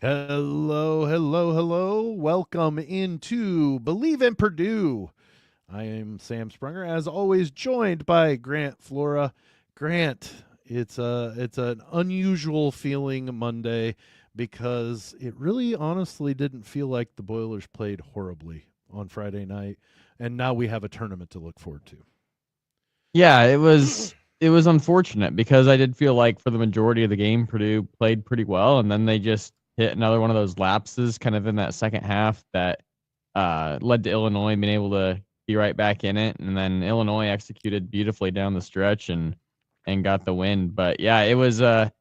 Hello, hello, hello. Welcome into Believe in Purdue. I am Sam Sprunger, as always, joined by Grant Flora. Grant, it's an unusual feeling Monday because it really honestly didn't feel like the Boilers played horribly on Friday night, and now we have a tournament to look forward to. Yeah, it was unfortunate because I did feel like for the majority of the game Purdue played pretty well, and then they just hit another one of those lapses kind of in that second half that led to Illinois being able to be right back in it, and then Illinois executed beautifully down the stretch and got the win. But yeah, it was the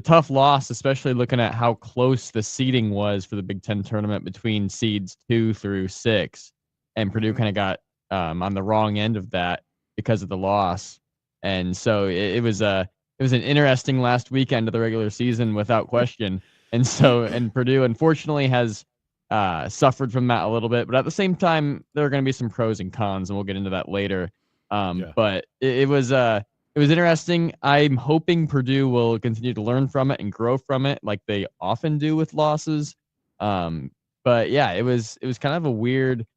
tough loss, especially looking at how close the seeding was for the Big Ten tournament between seeds 2 through 6, and Purdue Mm-hmm. kind of got on the wrong end of that because of the loss. And so it was an interesting last weekend of the regular season without question. And Purdue unfortunately has suffered from that a little bit, but at the same time there are going to be some pros and cons, and we'll get into that later. Yeah. But it was interesting. I'm hoping Purdue will continue to learn from it and grow from it, like they often do with losses. Um, but yeah, it was kind of a weird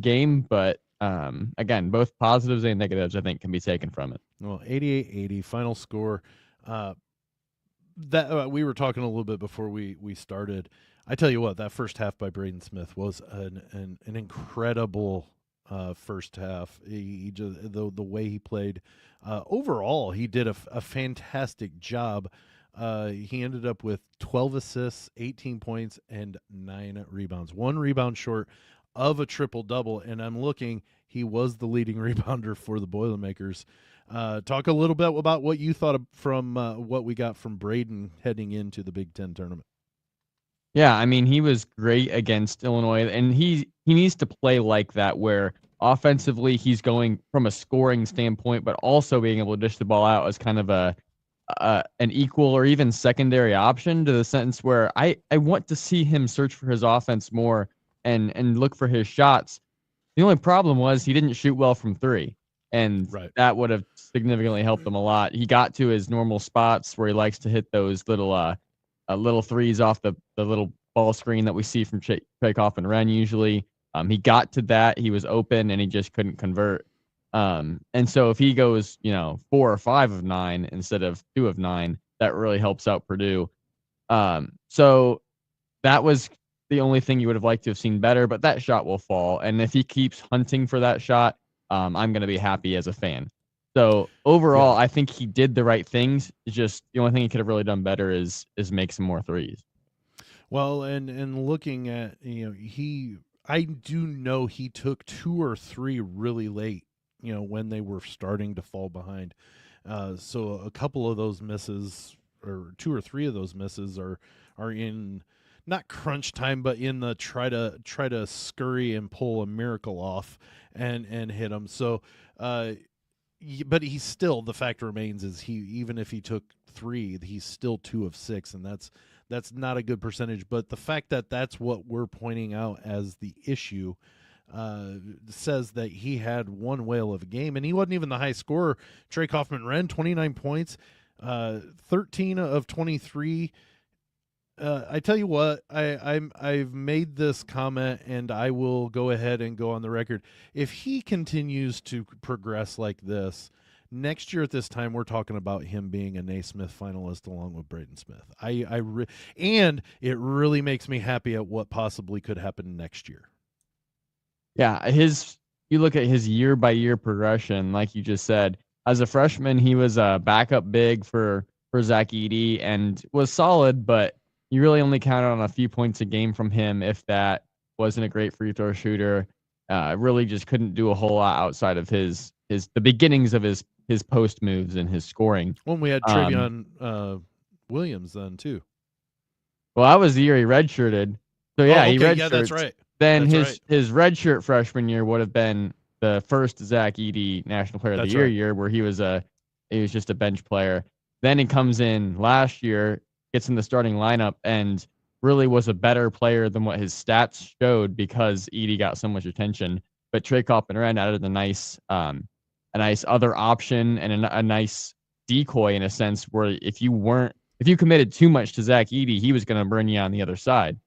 game, but again, both positives and negatives I think can be taken from it. Well, 88-80 final score. Uh, that we were talking a little bit before we started. I tell you what, that first half by Braden Smith was an incredible first half. He just the way he played. Overall, he did a fantastic job. He ended up with 12 assists, 18 points, and 9 rebounds. One rebound short of a triple double. And I'm looking, he was the leading rebounder for the Boilermakers. Talk a little bit about what you thought of from what we got from Braden heading into the Big Ten tournament. Yeah, I mean, he was great against Illinois, and he needs to play like that, where offensively he's going from a scoring standpoint, but also being able to dish the ball out as kind of a an equal or even secondary option, to the sense where I want to see him search for his offense more and look for his shots. The only problem was he didn't shoot well from three, and Right. that would have significantly helped him a lot. He got to his normal spots where he likes to hit those little threes off the little ball screen that we see from Chaikoff and Ren usually. He got to that, he was open, and he just couldn't convert. And so if he goes, 4 or 5 of 9 instead of 2 of 9, that really helps out Purdue. So that was the only thing you would have liked to have seen better, but that shot will fall. And if he keeps hunting for that shot, I'm going to be happy as a fan. So Yeah. overall, I think he did the right things. It's just the only thing he could have really done better is make some more threes. Well, and looking at I do know he took two or three really late. When they were starting to fall behind. So a couple of those misses, or two or three of those misses, are in not crunch time, but in the try to scurry and pull a miracle off and hit them. So, but he's still, the fact remains is he, even if he took three, he's still 2 of 6, and that's not a good percentage. But the fact that that's what we're pointing out as the issue uh, says that he had one whale of a game, and he wasn't even the high scorer. Trey Kaufman-Renn, 29 points, 13 of 23. I tell you what, I've made this comment, and I will go ahead and go on the record. If he continues to progress like this, next year at this time, we're talking about him being a Naismith finalist along with Braden Smith. And it really makes me happy at what possibly could happen next year. Yeah, you look at his year by year progression, like you just said. As a freshman, he was a backup big for Zach Edey and was solid, but you really only counted on a few points a game from him, if that. Wasn't a great free throw shooter. Really just couldn't do a whole lot outside of his the beginnings of his post moves and his scoring. When we had Um, Travion Williams then too. well, that was the year he redshirted. So yeah, Oh, he okay, yeah, that's redshirts. right. Then That's right. his redshirt freshman year would have been the first Zach Edey National Player of the That's Year right. year, where he was just a bench player. Then he comes in last year, gets in the starting lineup, and really was a better player than what his stats showed because Edey got so much attention. But Trey Coppin-Ren added a nice other option and a nice decoy, in a sense, where if you weren't if you committed too much to Zach Edey, he was going to burn you on the other side.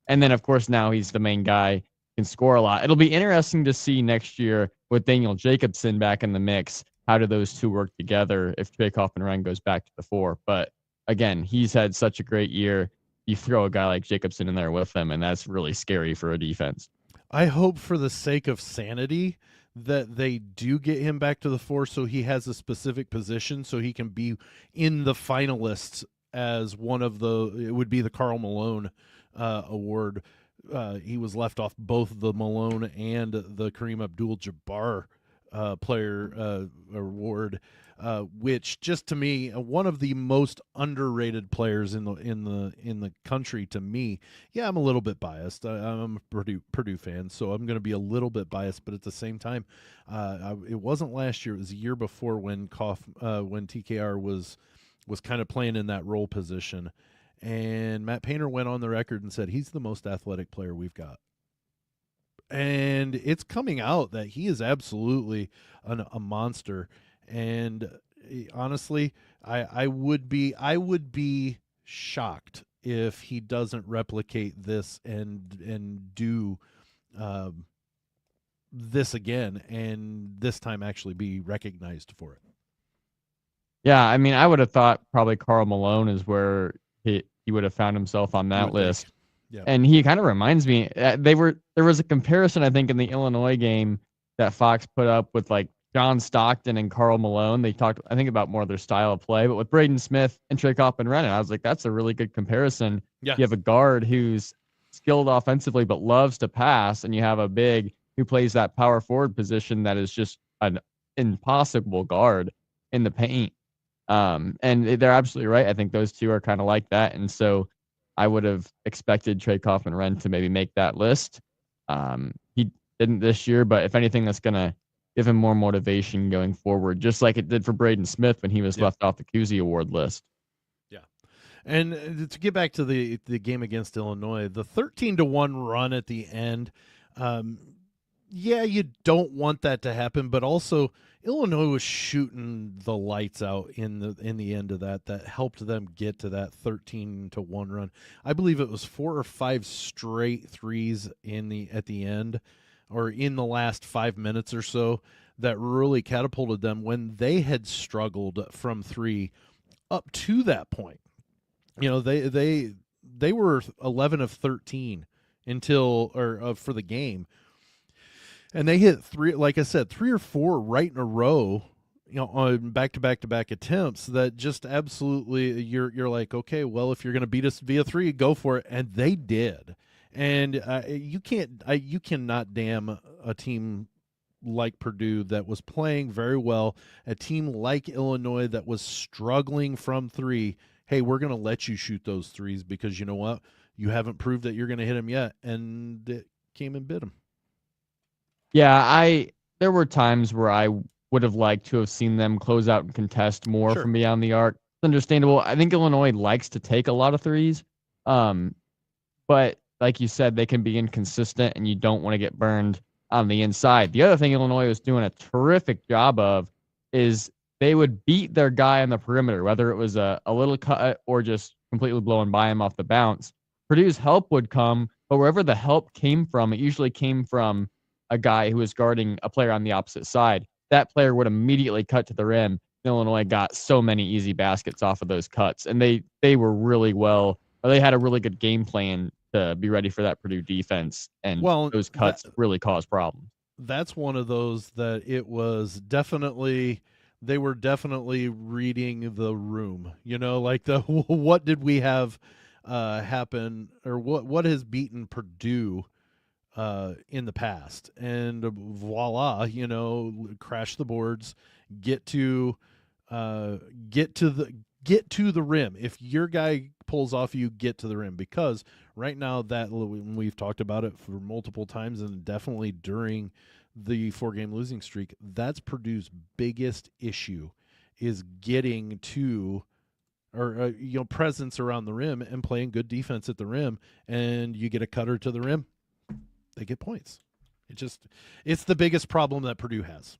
And then, of course, now he's the main guy, can score a lot. It'll be interesting to see next year with Daniel Jacobson back in the mix. How do those two work together if Trey Kaufman-Renn goes back to the 4? But again, he's had such a great year. You throw a guy like Jacobson in there with him, and that's really scary for a defense. I hope for the sake of sanity that they do get him back to the 4 so he has a specific position so he can be in the finalists as one of it would be the Karl Malone award. He was left off both the Malone and the Kareem Abdul-Jabbar player award, which just to me one of the most underrated players in the country to me. Yeah, I'm a little bit biased. I'm a Purdue fan, so I'm going to be a little bit biased. But at the same time, it wasn't last year; it was a year before when TKR was kind of playing in that role position. And Matt Painter went on the record and said he's the most athletic player we've got. And it's coming out that he is absolutely a monster. And honestly, I would be shocked if he doesn't replicate this and do this again, and this time actually be recognized for it. Yeah, I mean, I would have thought probably Karl Malone is where he would have found himself on that list. Yeah. And he kind of reminds me, there was a comparison, I think, in the Illinois game that Fox put up with like John Stockton and Karl Malone. They talked, I think, about more of their style of play, but with Braden Smith and Trey Kaufman-Renn, I was like, that's a really good comparison. Yeah. You have a guard who's skilled offensively but loves to pass, and you have a big who plays that power forward position that is just an impossible guard in the paint. And they're absolutely right. I think those two are kind of like that. And so I would have expected Trey Kaufman-Renn to maybe make that list. He didn't this year, but if anything, that's going to give him more motivation going forward, just like it did for Braden Smith when he was left off the Cousy Award list. Yeah. And to get back to the game against Illinois, the 13-1 run at the end, yeah, you don't want that to happen, but also Illinois was shooting the lights out in the end of that helped them get to that 13-1 run. I believe it was 4 or 5 straight threes at the end, or in the last 5 minutes or so, that really catapulted them when they had struggled from 3 up to that point. You know, they were 11 of 13 for the game. And they hit 3, like I said, 3 or 4 right in a row, you know, on back-to-back attempts that just absolutely you're like, okay, well, if you're going to beat us via 3, go for it, and they did. And you cannot damn a team like Purdue that was playing very well, a team like Illinois that was struggling from 3. Hey, we're going to let you shoot those 3s because you know what? You haven't proved that you're going to hit them yet, and it came and bit them. Yeah, there were times where I would have liked to have seen them close out and contest more from beyond the arc. It's understandable. I think Illinois likes to take a lot of 3s. But like you said, they can be inconsistent and you don't want to get burned on the inside. The other thing Illinois was doing a terrific job of is they would beat their guy on the perimeter, whether it was a little cut or just completely blowing by him off the bounce. Purdue's help would come, but wherever the help came from, it usually came from a guy who was guarding a player on the opposite side. That player would immediately cut to the rim. Illinois got so many easy baskets off of those cuts, and they were really they had a really good game plan to be ready for that Purdue defense, and those cuts really caused problems. That's one of those that it was definitely, they were definitely reading the room, you know, like what did we have happen, or what has beaten Purdue in the past, and voila, you know, crash the boards, get to the rim. If your guy pulls off, you get to the rim, because right now, that we've talked about it for multiple times, and definitely during the 4-game losing streak, that's Purdue's biggest issue, is getting to, or presence around the rim and playing good defense at the rim. And you get a cutter to the rim, they get points. It's the biggest problem that Purdue has.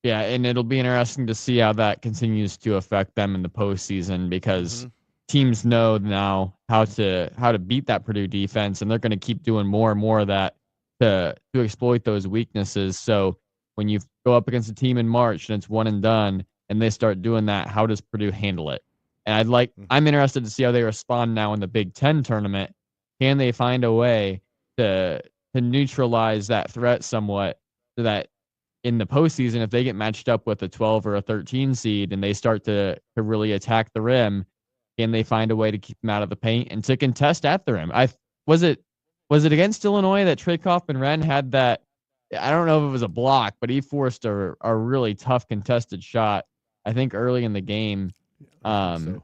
Yeah, and it'll be interesting to see how that continues to affect them in the postseason because Mm-hmm. teams know now how to beat that Purdue defense, and they're going to keep doing more and more of that to exploit those weaknesses. So when you go up against a team in March and it's one and done, and they start doing that, how does Purdue handle it? And Mm-hmm. I'm interested to see how they respond now in the Big Ten tournament. Can they find a way to to neutralize that threat somewhat so that in the postseason, if they get matched up with a 12 or a 13 seed and they start to really attack the rim, can they find a way to keep them out of the paint and to contest at the rim? Was it was it against Illinois that Trey Kaufman-Renn had that? I don't know if it was a block, but he forced a really tough contested shot. I think early in the game. I think Um, so.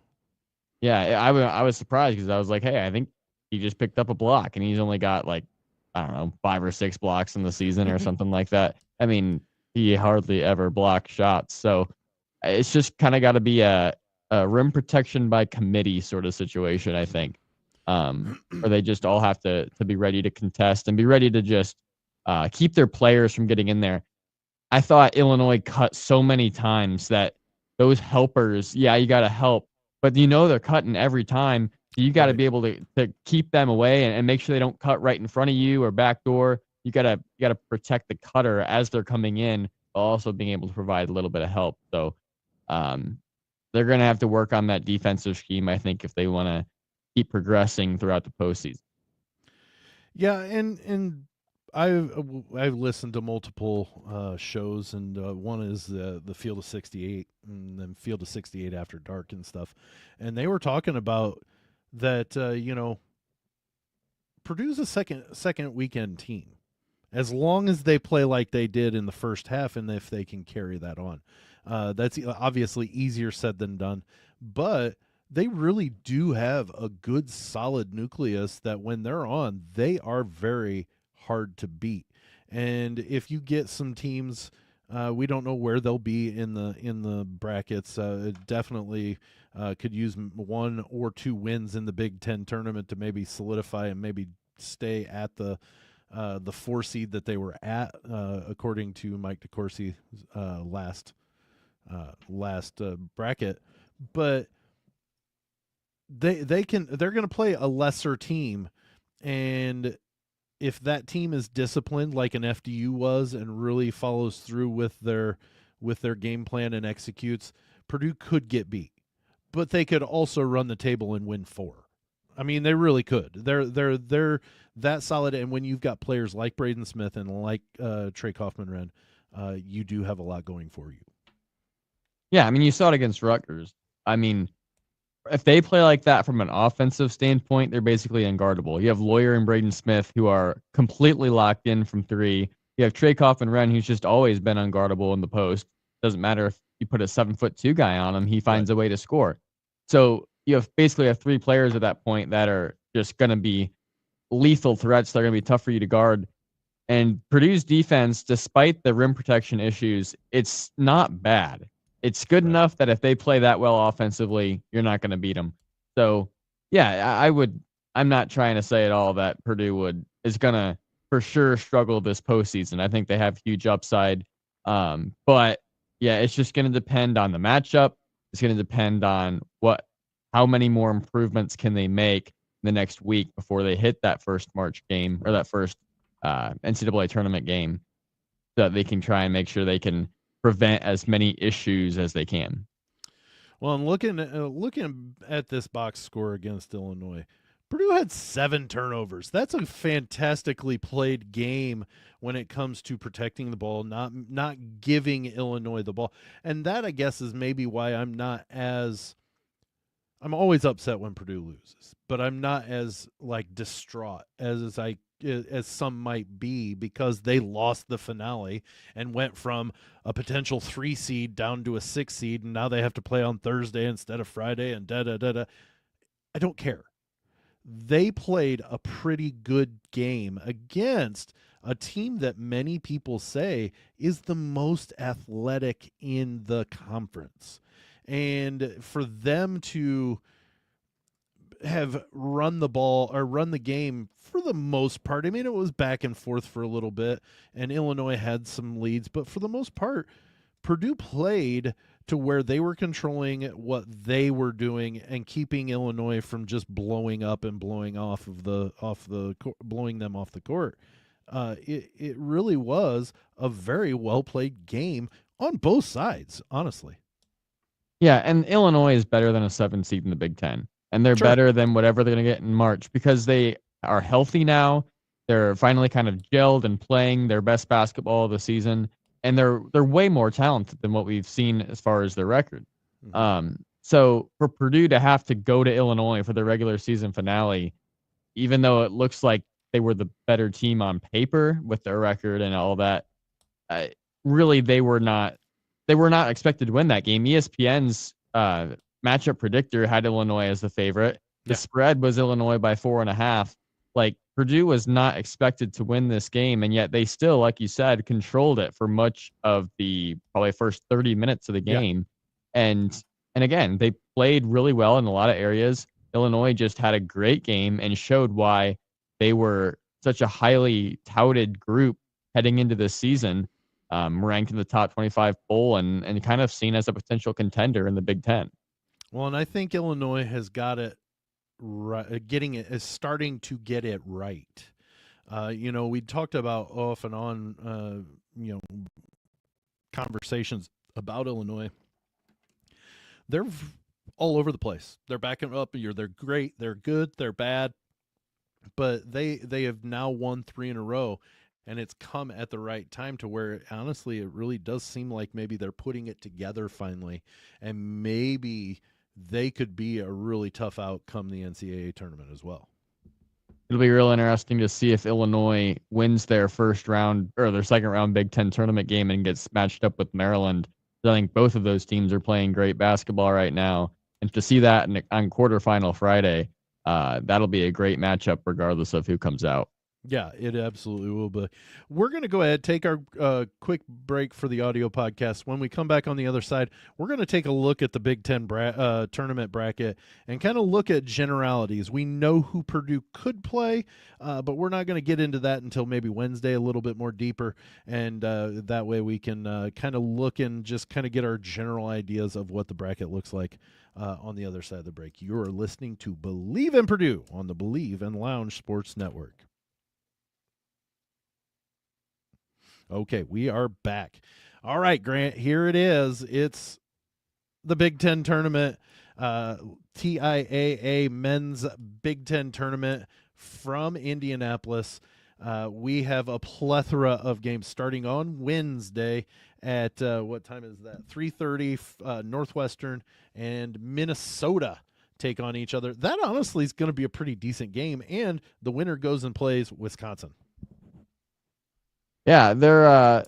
yeah, I was surprised because I was like, hey, I think he just picked up a block and he's only got like I don't know 5 or 6 blocks in the season or something like that. I mean, he hardly ever blocks shots, so it's just kind of got to be a rim protection by committee sort of situation, I think, where they just all have to be ready to contest and be ready to just keep their players from getting in there. I thought Illinois cut so many times that those helpers, yeah, you got to help, but they're cutting every time. You got to Right. be able to keep them away and make sure they don't cut right in front of you or back door. You gotta protect the cutter as they're coming in, while also being able to provide a little bit of help. So um, they're gonna have to work on that defensive scheme, I think, if they want to keep progressing throughout the postseason. Yeah, and I've listened to multiple shows, and one is the Field of 68, and then Field of 68 After Dark and stuff, and they were talking about that. Purdue's a second weekend team, as long as they play like they did in the first half, and if they can carry that on. That's obviously easier said than done, but they really do have a good solid nucleus that when they're on, they are very hard to beat. And if you get some teams, we don't know where they'll be in the brackets. Definitely could use one or two wins in the Big Ten tournament to maybe solidify and maybe stay at the 4 seed that they were at, according to Mike DeCourcy's last bracket. But they're going to play a lesser team, and if that team is disciplined like an FDU was and really follows through with their game plan and executes, Purdue could get beat. But they could also run the table and win 4. I mean, they really could. They're that solid, and when you've got players like Braden Smith and like Trey Kaufman-Renn, you do have a lot going for you. Yeah, I mean, you saw it against Rutgers. I mean, if they play like that from an offensive standpoint, they're basically unguardable. You have Lawyer and Braden Smith who are completely locked in from three. You have Trey Kaufman-Renn who's just always been unguardable in the post. Doesn't matter if you put a 7'2" guy on him, he Right. finds a way to score. So you have basically have 3 players at that point that are just going to be lethal threats. They're going to be tough for you to guard. And Purdue's defense, despite the rim protection issues, it's not bad. It's good Right. enough that if they play that well offensively, you're not going to beat them. So, yeah, I would. I'm not trying to say at all that Purdue is going to for sure struggle this postseason. I think they have huge upside. But yeah, it's just going to depend on the matchup. It's going to depend on how many more improvements can they make the next week before they hit that first March game or that first NCAA tournament game, so that they can try and make sure they can prevent as many issues as they can. Well, I'm looking at this box score against Illinois. Purdue had 7 turnovers. That's a fantastically played game when it comes to protecting the ball, not giving Illinois the ball. And that, I guess, is maybe why I'm always upset when Purdue loses, but I'm not as like distraught as some might be, because they lost the finale and went from a potential 3 seed down to a 6 seed, and now they have to play on Thursday instead of Friday, and da da da da. I don't care. They played a pretty good game against a team that many people say is the most athletic in the conference. And for them to have run the ball or run the game for the most part, I mean, it was back and forth for a little bit, and Illinois had some leads, but for the most part, Purdue played to where they were controlling what they were doing and keeping Illinois from just blowing up and blowing blowing them off the court. It really was a very well played game on both sides, honestly. Yeah, and Illinois is better than a 7 seed in the Big Ten, and they're Sure. better than whatever they're going to get in March because they are healthy now. They're finally kind of gelled and playing their best basketball of the season, and they're way more talented than what we've seen as far as their record. So for Purdue to have to go to Illinois for the regular season finale, even though it looks like they were the better team on paper with their record and all that, uh, really they were not expected to win that game. ESPN's matchup predictor had Illinois as the favorite. The spread was Illinois by 4.5. Like Purdue was not expected to win this game, and yet they still, like you said, controlled it for much of the probably first 30 minutes of the game. And again, they played really well in a lot of areas. Illinois just had a great game and showed why they were such a highly touted group heading into this season, ranked in the top 25 poll and kind of seen as a potential contender in the Big Ten. Well, and I think Illinois has got it right, is starting to get it right. We talked about off and on, conversations about Illinois. They're all over the place. They're backing up. They're great. They're good. They're bad. But they have now won 3 in a row, and it's come at the right time to where honestly it really does seem like maybe they're putting it together finally, and maybe they could be a really tough outcome the NCAA tournament as well. It'll be real interesting to see if Illinois wins their first round or their second round Big Ten tournament game and gets matched up with Maryland. I think both of those teams are playing great basketball right now. And to see that on quarterfinal Friday, that'll be a great matchup regardless of who comes out. Yeah, it absolutely will be. We're going to go ahead, take our quick break for the audio podcast. When we come back on the other side, we're going to take a look at the Big Ten tournament bracket and kind of look at generalities. We know who Purdue could play, but we're not going to get into that until maybe Wednesday a little bit more deeper. And that way we can kind of look and just kind of get our general ideas of what the bracket looks like on the other side of the break. You're listening to Believe in Purdue on the Believe and Lounge Sports Network. Okay, we are back. All right, Grant, here it is. It's the Big Ten tournament, TIAA Men's Big Ten tournament from Indianapolis. We have a plethora of games starting on Wednesday at what time is that? 3:30. Northwestern and Minnesota take on each other. That honestly is going to be a pretty decent game, and the winner goes and plays Wisconsin. Yeah, they're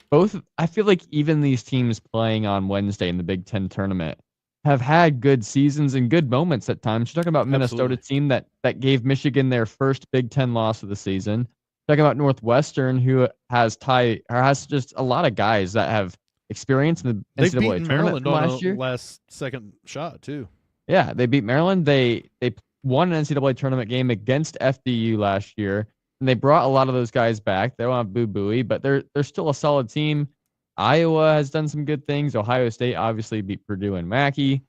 both. I feel like even these teams playing on Wednesday in the Big Ten tournament have had good seasons and good moments at times. You're talking about Minnesota team that gave Michigan their first Big Ten loss of the season. Talking about Northwestern, who has just a lot of guys that have experience in the They've NCAA beaten tournament Maryland on last year. Last second shot too. Yeah, they beat Maryland. They won an NCAA tournament game against FDU last year. And they brought a lot of those guys back. They don't have Boo Buie, but they're still a solid team. Iowa has done some good things. Ohio State obviously beat Purdue and Mackey.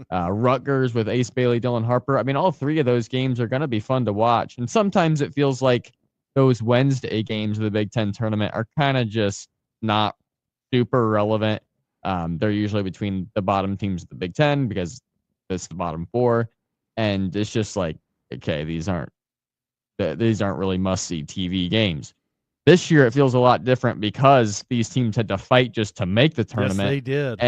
Rutgers with Ace Bailey, Dylan Harper. I mean, all 3 of those games are going to be fun to watch. And sometimes it feels like those Wednesday games of the Big Ten tournament are kind of just not super relevant. They're usually between the bottom teams of the Big Ten because it's the bottom 4. And it's just like, okay, these aren't really must-see TV games. This year, it feels a lot different because these teams had to fight just to make the tournament. Yes, they did.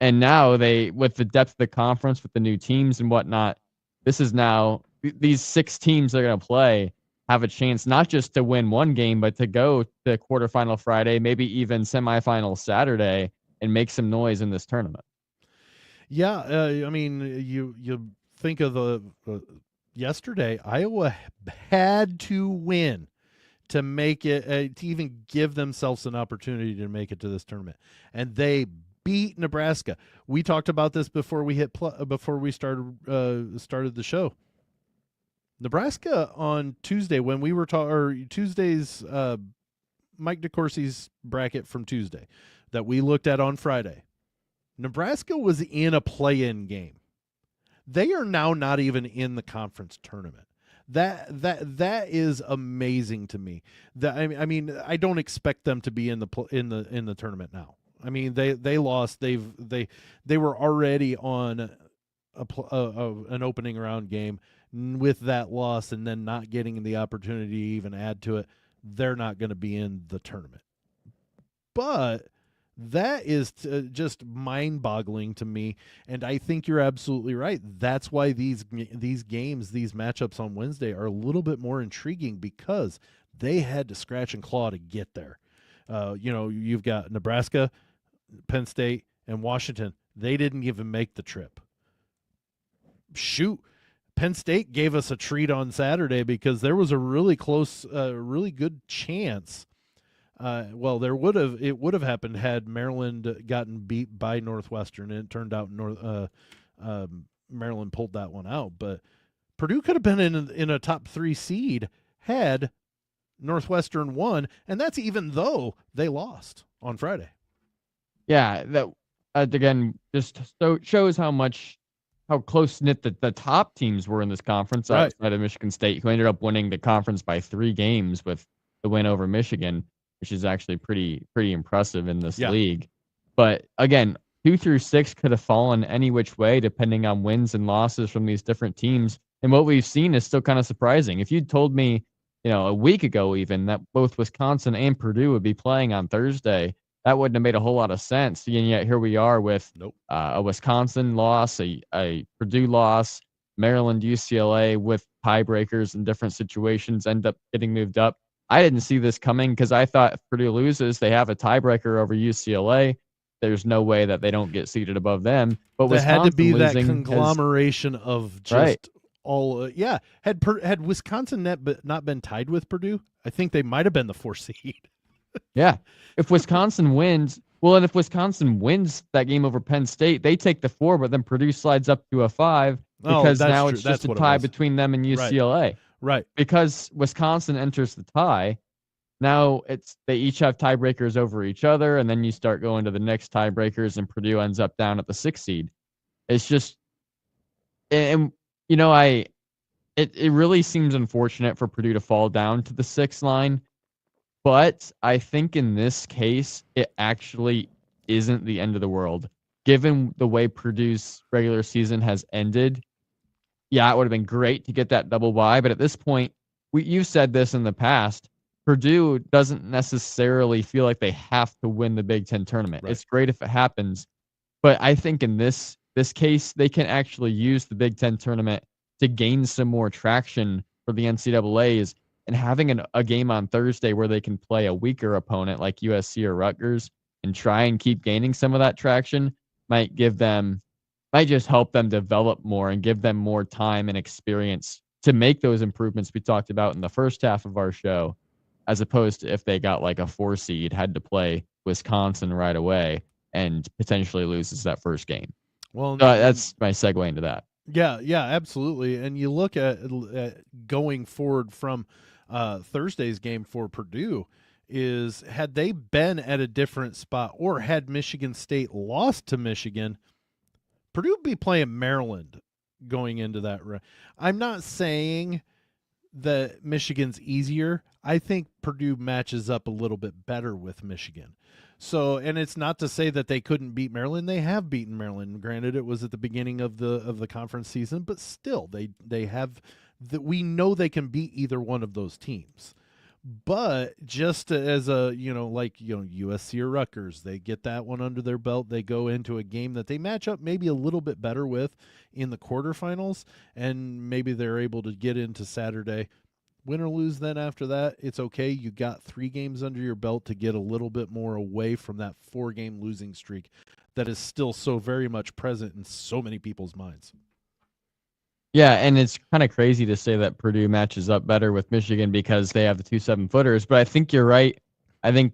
And now with the depth of the conference, with the new teams and whatnot, this is now these 6 teams that are going to play have a chance not just to win one game, but to go to quarterfinal Friday, maybe even semifinal Saturday, and make some noise in this tournament. Yeah, I mean, you think of the yesterday, Iowa had to win to make it, to even give themselves an opportunity to make it to this tournament, and they beat Nebraska. We talked about this before we started the show. Nebraska on Tuesday when we were Tuesday's Mike DeCourcy's bracket from Tuesday. that we looked at on Friday, Nebraska was in a play-in game. They are now not even in the conference tournament. That is amazing to me. That I mean, I don't expect them to be in the tournament now. I mean, they lost. They were already on an opening round game with that loss, and then not getting the opportunity to even add to it. They're not going to be in the tournament. But that is just mind-boggling to me, and I think you're absolutely right. That's why these games, these matchups on Wednesday are a little bit more intriguing, because they had to scratch and claw to get there. You've got Nebraska, Penn State, and Washington. They didn't even make the trip. Shoot, Penn State gave us a treat on Saturday, because there was a really close, really good chance. It would have happened had Maryland gotten beat by Northwestern, and it turned out Maryland pulled that one out. But Purdue could have been in a top 3 seed had Northwestern won, and that's even though they lost on Friday. Yeah, that again just shows how close knit the top teams were in this conference, right, outside of Michigan State, who ended up winning the conference by 3 games with the win over Michigan, which is actually pretty impressive in this league. But again, 2 through 6 could have fallen any which way depending on wins and losses from these different teams. And what we've seen is still kind of surprising. If you'd told me, a week ago even, that both Wisconsin and Purdue would be playing on Thursday, that wouldn't have made a whole lot of sense. And yet here we are with a Wisconsin loss, a Purdue loss, Maryland, UCLA with tiebreakers in different situations end up getting moved up. I didn't see this coming, because I thought if Purdue loses, they have a tiebreaker over UCLA. There's no way that they don't get seated above them. But there Wisconsin had to be that conglomeration of just all. Had Wisconsin not been tied with Purdue, I think they might have been the 4 seed. Yeah, if Wisconsin wins, and if Wisconsin wins that game over Penn State, they take the 4, but then Purdue slides up to a 5, because now it's just a tie between them and UCLA. Right. Because Wisconsin enters the tie, now they each have tiebreakers over each other, and then you start going to the next tiebreakers, and Purdue ends up down at the 6th seed. It's just, and it really seems unfortunate for Purdue to fall down to the 6th line, but I think in this case, it actually isn't the end of the world. Given the way Purdue's regular season has ended, yeah, it would have been great to get that double bye, but at this point, you've said this in the past, Purdue doesn't necessarily feel like they have to win the Big Ten tournament. Right. It's great if it happens, but I think in this case, they can actually use the Big Ten tournament to gain some more traction for the NCAAs, and having a game on Thursday where they can play a weaker opponent like USC or Rutgers and try and keep gaining some of that traction might just help them develop more and give them more time and experience to make those improvements we talked about in the first half of our show, as opposed to if they got like a 4 seed, had to play Wisconsin right away, and potentially loses that first game. Well, that's my segue into that. Yeah, absolutely. And you look at going forward from Thursday's game for Purdue, is had they been at a different spot, or had Michigan State lost to Michigan, Purdue would be playing Maryland going into that. I'm not saying that Michigan's easier. I think Purdue matches up a little bit better with Michigan. So, and it's not to say that they couldn't beat Maryland. They have beaten Maryland. Granted, it was at the beginning of the conference season, but still, they have. We know they can beat either one of those teams. But just as USC or Rutgers, they get that one under their belt. They go into a game that they match up maybe a little bit better with in the quarterfinals, and maybe they're able to get into Saturday. Win or lose then after that, it's okay. You got 3 games under your belt to get a little bit more away from that 4-game losing streak that is still so very much present in so many people's minds. Yeah, and it's kind of crazy to say that Purdue matches up better with Michigan because they have the 2 7-footers, but I think you're right. I think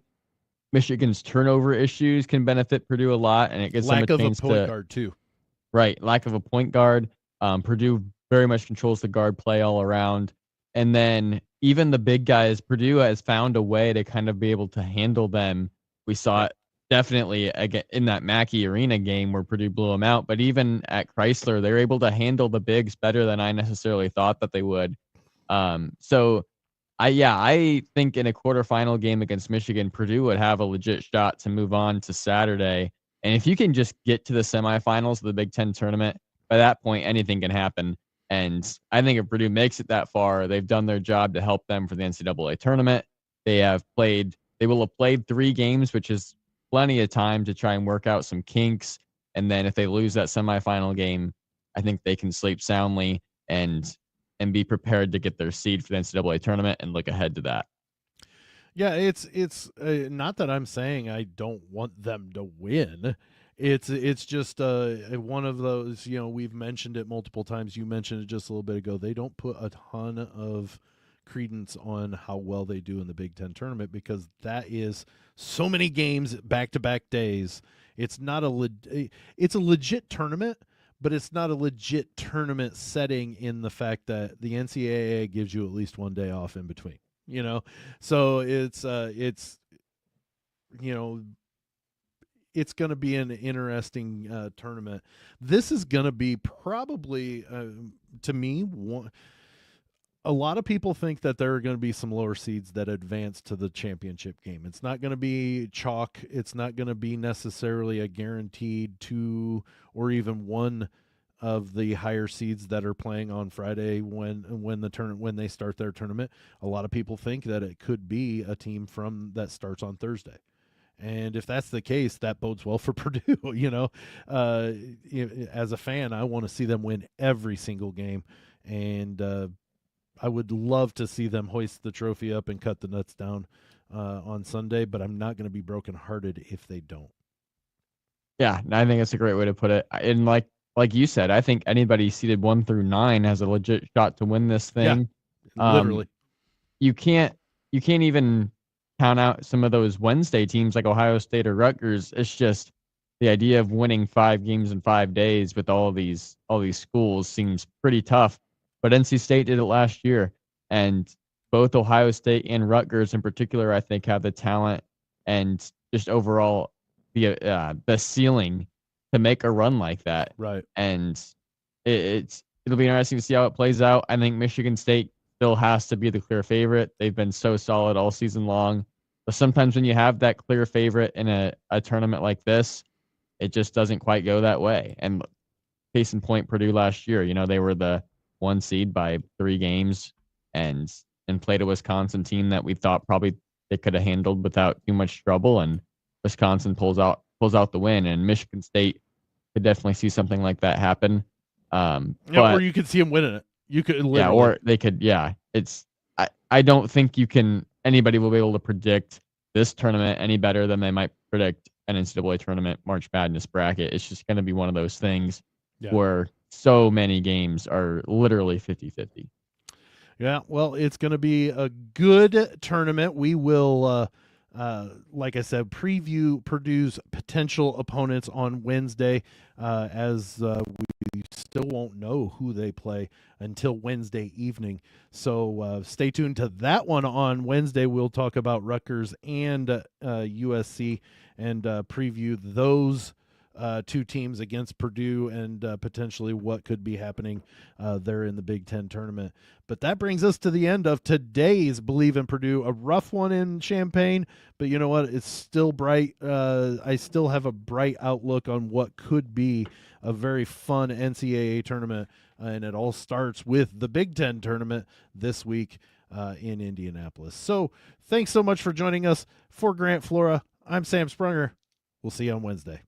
Michigan's turnover issues can benefit Purdue a lot, and it gives them a chance to... Lack of a point guard, too. Right, lack of a point guard. Purdue very much controls the guard play all around. And then even the big guys, Purdue has found a way to kind of be able to handle them. We saw it definitely again in that Mackey Arena game where Purdue blew them out. But even at Chrysler, they're able to handle the bigs better than I necessarily thought that they would. So I think in a quarterfinal game against Michigan, Purdue would have a legit shot to move on to Saturday. And if you can just get to the semifinals of the Big Ten tournament, by that point, anything can happen. And I think if Purdue makes it that far, they've done their job to help them for the NCAA tournament. They will have played 3 games, which is plenty of time to try and work out some kinks. And then if they lose that semifinal game, I think they can sleep soundly and be prepared to get their seed for the NCAA tournament and look ahead to that. Yeah, it's not that I'm saying I don't want them to win. It's just one of those, we've mentioned it multiple times. You mentioned it just a little bit ago. They don't put a ton of credence on how well they do in the Big Ten tournament because that is so many games back to back days. It's not it's a legit tournament, but it's not a legit tournament setting in the fact that the NCAA gives you at least one day off in between. So it's it's going to be an interesting tournament. This is going to be probably to me a lot of people think that there are going to be some lower seeds that advance to the championship game. It's not going to be chalk. It's not going to be necessarily a guaranteed 2 or even 1 of the higher seeds that are playing on Friday when they start their tournament. A lot of people think that it could be a team that starts on Thursday. And if that's the case, that bodes well for Purdue. As a fan, I want to see them win every single game. And I would love to see them hoist the trophy up and cut the nuts down on Sunday, but I'm not going to be brokenhearted if they don't. Yeah, I think that's a great way to put it. And like you said, I think anybody seeded 1 through 9 has a legit shot to win this thing. Yeah, literally. You can't even count out some of those Wednesday teams like Ohio State or Rutgers. It's just the idea of winning 5 games in 5 days with all these schools seems pretty tough. But NC State did it last year, and both Ohio State and Rutgers in particular, I think, have the talent and just overall the ceiling to make a run like that. Right. And it'll be interesting to see how it plays out. I think Michigan State still has to be the clear favorite. They've been so solid all season long. But sometimes when you have that clear favorite in a tournament like this, it just doesn't quite go that way. And case in point, Purdue last year, they were the 1 seed by 3 games and played a Wisconsin team that we thought probably they could have handled without too much trouble. And Wisconsin pulls out the win, and Michigan State could definitely see something like that happen. Or you could see them winning it. You could literally. Yeah, or they could. Yeah, I don't think anybody will be able to predict this tournament any better than they might predict an NCAA tournament March Madness bracket. It's just going to be one of those things where so many games are literally 50-50. Yeah, well, it's going to be a good tournament. We will, like I said, preview Purdue's potential opponents on Wednesday, as we still won't know who they play until Wednesday evening. So stay tuned to that one on Wednesday. We'll talk about Rutgers and USC and preview those 2 teams against Purdue and potentially what could be happening there in the Big Ten tournament. But that brings us to the end of today's Believe in Purdue. A rough one in Champaign, but you know what? It's still bright. I still have a bright outlook on what could be a very fun NCAA tournament, and it all starts with the Big Ten tournament this week in Indianapolis. So thanks so much for joining us. For Grant Flora, I'm Sam Sprunger. We'll see you on Wednesday.